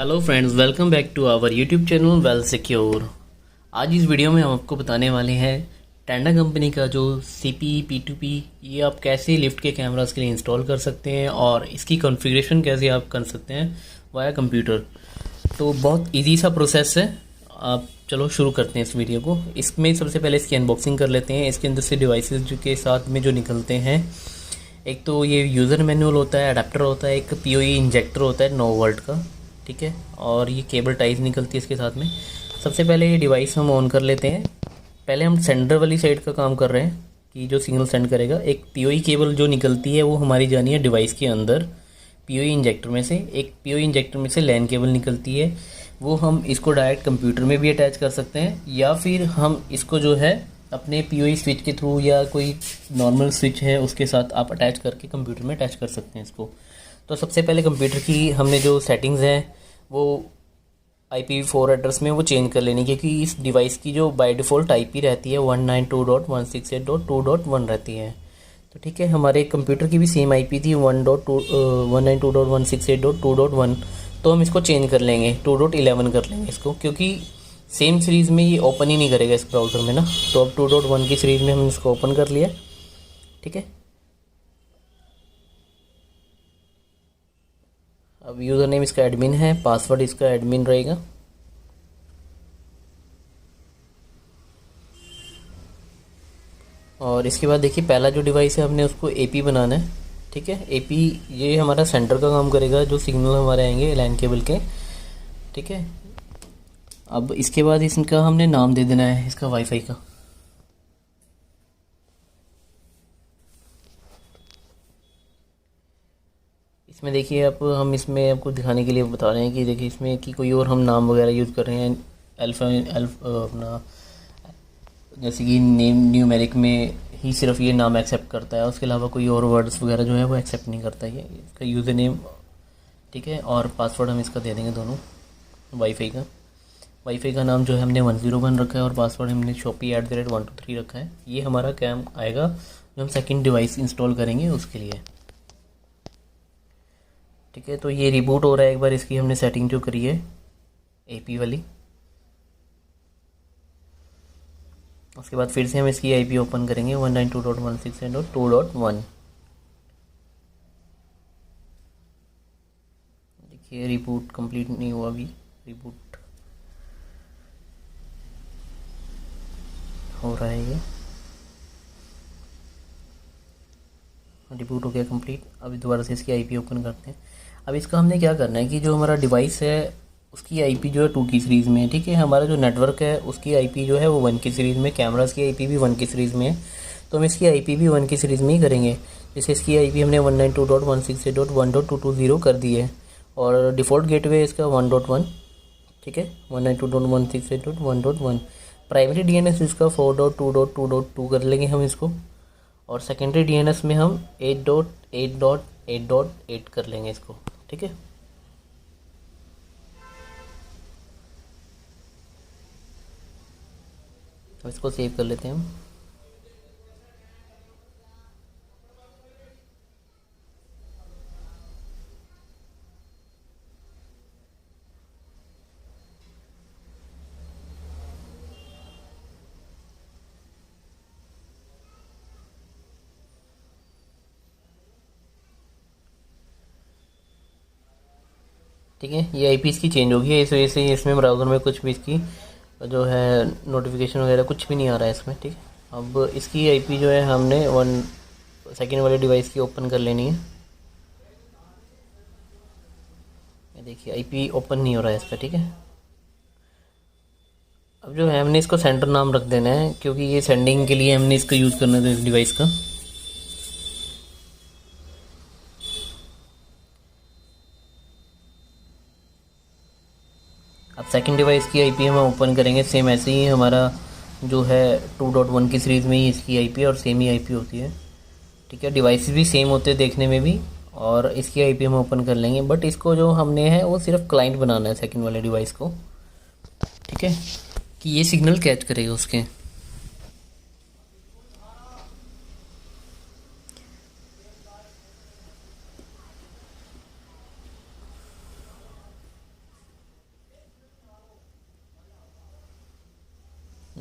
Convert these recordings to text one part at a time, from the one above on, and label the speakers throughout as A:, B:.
A: Hello friends, welcome back to our YouTube channel well secure. आज इस video में हम आपको बताने वाले हैं टेंडा कंपनी का जो CP P2P ये आप कैसे लिफ्ट के कैमरास के लिए इंस्टॉल कर सकते हैं और इसकी कॉन्फ़िगरेशन कैसे आप कर सकते हैं वाया कंप्यूटर। तो बहुत इजी सा प्रोसेस है। आप चलो शुरू करते हैं इस वीडियो को। इसमें सबसे पहले इसकी अनबॉक्सिंग कर लेते हैं। इसके अंदर से डिवाइसेस जो के साथ में जो निकलते हैं, एक तो ये यूज़र मैनुअल होता है, अडेप्टर होता है, एक PoE इंजेक्टर होता है 9 वोल्ट का, ठीक है। और ये केबल टाइज निकलती है इसके साथ में। सबसे पहले ये डिवाइस हम ऑन कर लेते हैं। पहले हम सेंडर वाली साइड का काम कर रहे हैं कि जो सिग्नल सेंड करेगा, एक PoE केबल जो निकलती है वो हमारी जानी है डिवाइस के अंदर PoE इंजेक्टर में से। एक PoE इंजेक्टर में से लैन केबल निकलती है, वो हम इसको डायरेक्ट कंप्यूटर में भी अटैच कर सकते हैं, या फिर हम इसको जो है अपने PoE स्विच के थ्रू या कोई नॉर्मल स्विच है उसके साथ आप अटैच करके कंप्यूटर में अटैच कर सकते हैं इसको। तो सबसे पहले कंप्यूटर की हमने जो सेटिंग्स हैं वो IPv4 एड्रेस में वो चेंज कर लेनी, क्योंकि इस डिवाइस की जो बाय डिफ़ॉल्ट IP रहती है 192.168.2.1 रहती है। तो ठीक है, हमारे कंप्यूटर की भी सेम IP थी 192.168.2.1। तो हम इसको चेंज कर लेंगे, 2.11 कर लेंगे इसको, क्योंकि सेम सीरीज़ में ये ओपन ही नहीं करेगा इस ब्राउज़र में ना। तो अब 2.1 की सीरीज़ में हम इसको ओपन कर लिया, ठीक है। अब यूज़र नेम इसका एडमिन है, पासवर्ड इसका एडमिन रहेगा। और इसके बाद देखिए, पहला जो डिवाइस है हमने उसको AP बनाना है, ठीक है। AP ये हमारा सेंटर का काम करेगा, जो सिग्नल हमारे आएंगे लैन केबल के, ठीक है। अब इसके बाद इसका हमने नाम दे देना है इसका वाईफाई का। इसमें देखिए, आप हम इसमें आपको दिखाने के लिए बता रहे हैं कि देखिए इसमें कि कोई और हम नाम वगैरह यूज़ कर रहे हैं। अपना जैसे कि नेम न्यूमेरिक में ही सिर्फ ये नाम एक्सेप्ट करता है, उसके अलावा कोई और वर्ड्स वगैरह जो है वो एक्सेप्ट नहीं करता है। ये इसका यूज़र नेम, ठीक है, और पासवर्ड हम इसका दे देंगे दोनों। वाईफाई का नाम जो है हमने 101 रखा है और पासवर्ड हमने shopee@123 रखा है। ये हमारा काम आएगा जो हम सेकंड डिवाइस इंस्टॉल करेंगे उसके लिए, ठीक है। तो ये रिबूट हो रहा है, एक बार इसकी हमने सेटिंग जो करी है AP वाली। उसके बाद फिर से हम इसकी IP ओपन करेंगे 192.168.2.1। देखिए रिबूट कंप्लीट नहीं हुआ अभी, रिबूट हो रहा है, ये रिबूट हो गया कंप्लीट। अभी दोबारा से इसकी IP ओपन करते हैं। अब इसका हमने क्या करना है कि जो हमारा डिवाइस है उसकी IP जो है 2 की सीरीज़ में है, ठीक है। हमारा जो नेटवर्क है उसकी IP जो है वो 1 की सीरीज़ में, कैमरास की IP भी 1 की सीरीज़ में है। तो हम इसकी IP भी 1 की सीरीज़ में ही करेंगे। जैसे इसकी IP हमने 192.168.1.220 कर दी है, और डिफ़ॉल्ट गेटवे इसका 1.1, ठीक है, 192.168.1.1। प्राइमरी DNS इसका 4.2.2.2 कर लेंगे हम इसको, और सेकेंडरी DNS में हम 8.8.8.8 कर लेंगे इसको, ठीक है। तो इसको सेव कर लेते हैं हम। ठीक है, ये IP इसकी चेंज होगी, इस वजह से इसमें ब्राउज़र में कुछ भी इसकी जो है नोटिफिकेशन वगैरह कुछ भी नहीं आ रहा है इसमें, ठीक है। अब इसकी IP जो है हमने सेकेंड वाले डिवाइस की ओपन कर लेनी है। ये देखिए IP ओपन नहीं हो रहा है इस पर, ठीक है। अब जो है हमने इसको सेंटर नाम रख देना है, क्योंकि ये सेंडिंग के लिए हमने इसका यूज़ करना था इस डिवाइस का। अब सेकंड डिवाइस की IP हम ओपन करेंगे, सेम ऐसे ही हमारा जो है 2.1 की सीरीज़ में ही इसकी IP और सेम ही IP होती है, ठीक है। डिवाइस भी सेम होते हैं देखने में भी, और इसकी IP हम ओपन कर लेंगे। बट इसको जो हमने है वो सिर्फ क्लाइंट बनाना है सेकंड वाले डिवाइस को, ठीक है, कि ये सिग्नल कैच करेगा उसके।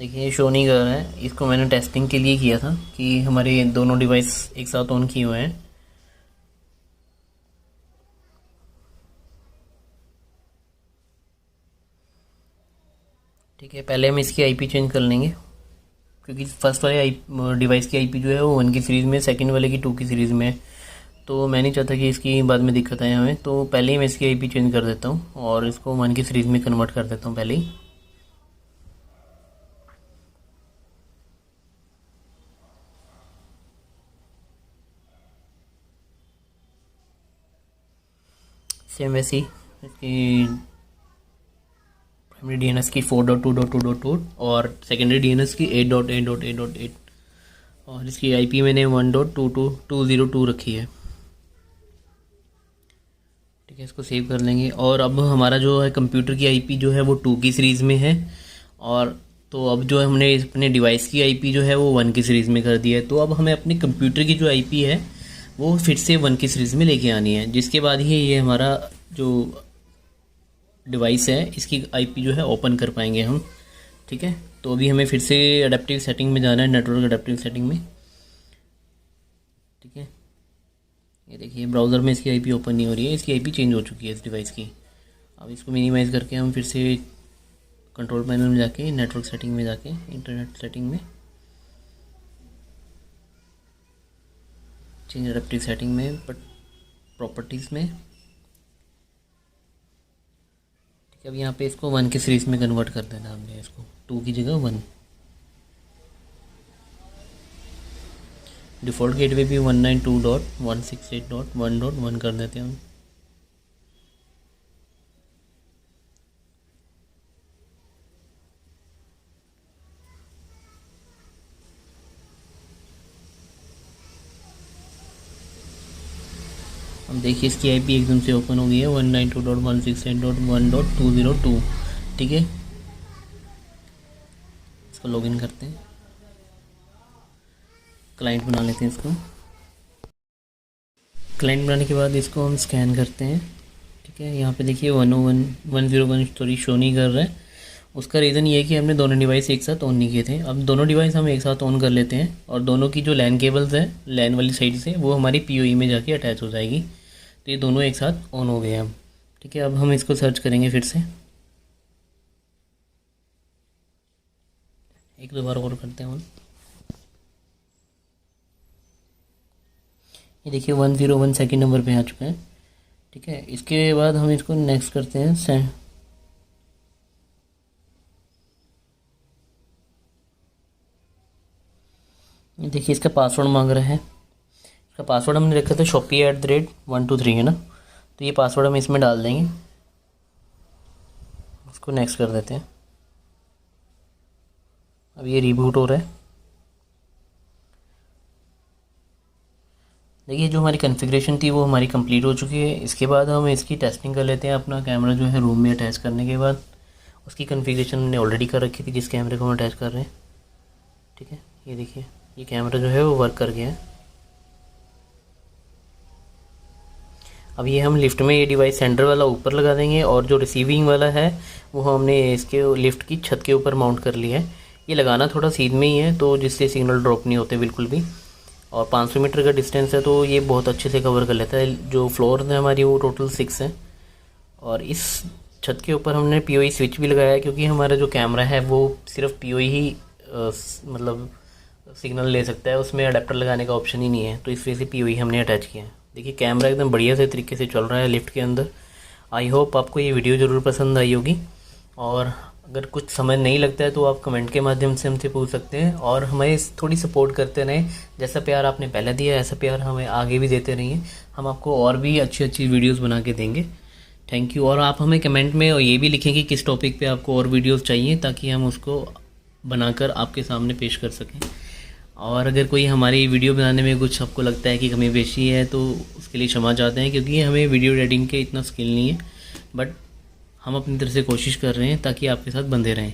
A: देखिए शो नहीं कर रहा है, इसको मैंने टेस्टिंग के लिए किया था कि हमारे दोनों डिवाइस एक साथ ऑन किए हुए हैं। ठीक है, पहले हम इसकी आईपी चेंज कर लेंगे क्योंकि फर्स्ट वाले डिवाइस की आईपी जो है वो 1 की सीरीज़ में, सेकंड वाले की 2 की सीरीज़ में है। तो मैं नहीं चाहता कि इसकी बाद में दिक्कत आए हमें, तो पहले ही मैं इसकी आईपी चेंज कर देता हूँ और इसको 1 की सीरीज़ में कन्वर्ट कर देता हूँ पहले ही। सेम वैसे ही इसकी प्राइमरी डीएनएस की 4.2.2.2 और सेकेंडरी डीएनएस की 8.8.8.8 और इसकी आईपी मैंने 1.22.202 रखी है। ठीक है, इसको सेव कर लेंगे। और अब हमारा जो है कंप्यूटर की आईपी जो है वो 2 की सीरीज़ में है, और तो अब जो है हमने अपने डिवाइस की आईपी जो है वो 1 की सीरीज़ में कर दी है। तो अब हमें अपने कंप्यूटर की जो आईपी है वो फिर से 1 की सीरीज़ में लेके आनी है, जिसके बाद ही ये हमारा जो डिवाइस है इसकी आईपी जो है ओपन कर पाएंगे हम। ठीक है, तो अभी हमें फिर से अडेप्टिव सेटिंग में जाना है, नेटवर्क अडेप्टिव सेटिंग में। ठीक है, ये देखिए ब्राउज़र में इसकी आईपी ओपन नहीं हो रही है, इसकी आईपी चेंज हो चुकी है इस डिवाइस की। अब इसको मिनिमाइज़ करके हम फिर से कंट्रोल पैनल में जाके नेटवर्क सेटिंग में जाके इंटरनेट सेटिंग में चेंज अडेप्टिव सेटिंग में प्रॉपर्टीज़ में। ठीक है, अब यहाँ पे इसको 1 की सीरीज़ में कन्वर्ट कर देना हमने, इसको 2 की जगह 1। डिफ़ॉल्ट गेटवे भी 192.168.1.1 कर देते हैं हम देखिए इसकी आईपी एकदम से ओपन हो गई है 192.168.1.202। ठीक है, इसको लॉगिन करते हैं, क्लाइंट बना लेते हैं इसको। क्लाइंट बनाने के बाद इसको हम स्कैन करते हैं। ठीक है, यहाँ पे देखिए 101 स्टोरी शो नहीं कर रहा है। उसका रीज़न ये है कि हमने दोनों डिवाइस एक साथ ऑन नहीं किए थे। अब दोनों डिवाइस हम एक साथ ऑन कर लेते हैं और दोनों की जो लैन केबल्स है लैन वाली साइड से वो हमारी पीओई में जाके अटैच हो जाएगी। तो ये दोनों एक साथ ऑन हो गए हम। ठीक है, अब हम इसको सर्च करेंगे फिर से, एक दो बार और करते हैं हम। ये देखिए 101 सेकेंड नंबर पे आ चुका है। ठीक है, इसके बाद हम इसको नेक्स्ट करते हैं। ये देखिए इसका पासवर्ड मांग रहा है। इसका पासवर्ड हमने रखा था shopee@123 है ना, तो ये पासवर्ड हम इसमें डाल देंगे। इसको नेक्स्ट कर देते हैं। अब ये रिबूट हो रहा है। देखिए जो हमारी कॉन्फ़िगरेशन थी वो हमारी कंप्लीट हो चुकी है। इसके बाद हम इसकी टेस्टिंग कर लेते हैं। अपना कैमरा जो है रूम में अटैच करने के बाद उसकी कॉन्फ़िगरेशन हमने ऑलरेडी कर रखी थी जिस कैमरे को हम अटैच कर रहे हैं। ठीक है, ये देखिए ये कैमरा जो है वो वर्क कर गया है। अब ये हम लिफ्ट में ये डिवाइस सेंटर वाला ऊपर लगा देंगे और जो रिसीविंग वाला है वो हमने इसके लिफ्ट की छत के ऊपर माउंट कर लिया है। ये लगाना थोड़ा सीध में ही है तो जिससे सिग्नल ड्रॉप नहीं होते बिल्कुल भी, और 500 मीटर का डिस्टेंस है तो ये बहुत अच्छे से कवर कर लेता है। जो फ्लोर है हमारी वो टोटल 6 है और इस छत के ऊपर हमने पीओई स्विच भी लगाया है क्योंकि हमारा जो कैमरा है वो सिर्फ पीओई ही मतलब सिग्नल ले सकता है, उसमें अडेप्टर लगाने का ऑप्शन ही नहीं है, तो इस वजह से पीओई हमने अटैच किया है। देखिए कैमरा एकदम बढ़िया से तरीके से चल रहा है लिफ्ट के अंदर। आई होप आपको ये वीडियो ज़रूर पसंद आई होगी, और अगर कुछ समझ नहीं लगता है तो आप कमेंट के माध्यम से हमसे पूछ सकते हैं और हमें थोड़ी सपोर्ट करते रहें। जैसा प्यार आपने पहले दिया ऐसा प्यार हमें आगे भी देते रहिए, हम आपको और भी अच्छी अच्छी वीडियोस बना के देंगे। Thank you. और आप हमें कमेंट में ये भी लिखें कि किस टॉपिक पे आपको और वीडियोस चाहिए ताकि हम उसको बनाकर आपके सामने पेश कर सकें। और अगर कोई हमारी वीडियो बनाने में कुछ आपको लगता है कि कमी पेशी है तो उसके लिए क्षमा चाहते हैं क्योंकि हमें वीडियो एडिटिंग के इतना स्किल नहीं है, बट हम अपनी तरफ से कोशिश कर रहे हैं ताकि आपके साथ बंधे रहें।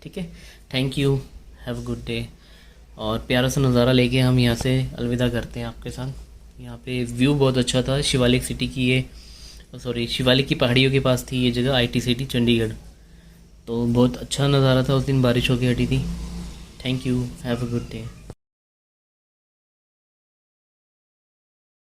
A: ठीक है, thank you, have a good day. और प्यारा सा नज़ारा लेके हम यहाँ से अलविदा करते हैं आपके साथ। यहाँ पे व्यू बहुत अच्छा था। शिवालिक सिटी की ये शिवालिक की पहाड़ियों के पास थी ये जगह, IT सिटी चंडीगढ़। तो बहुत अच्छा नज़ारा था। उस दिन बारिश होकर हटी थी। Thank you, have a good day.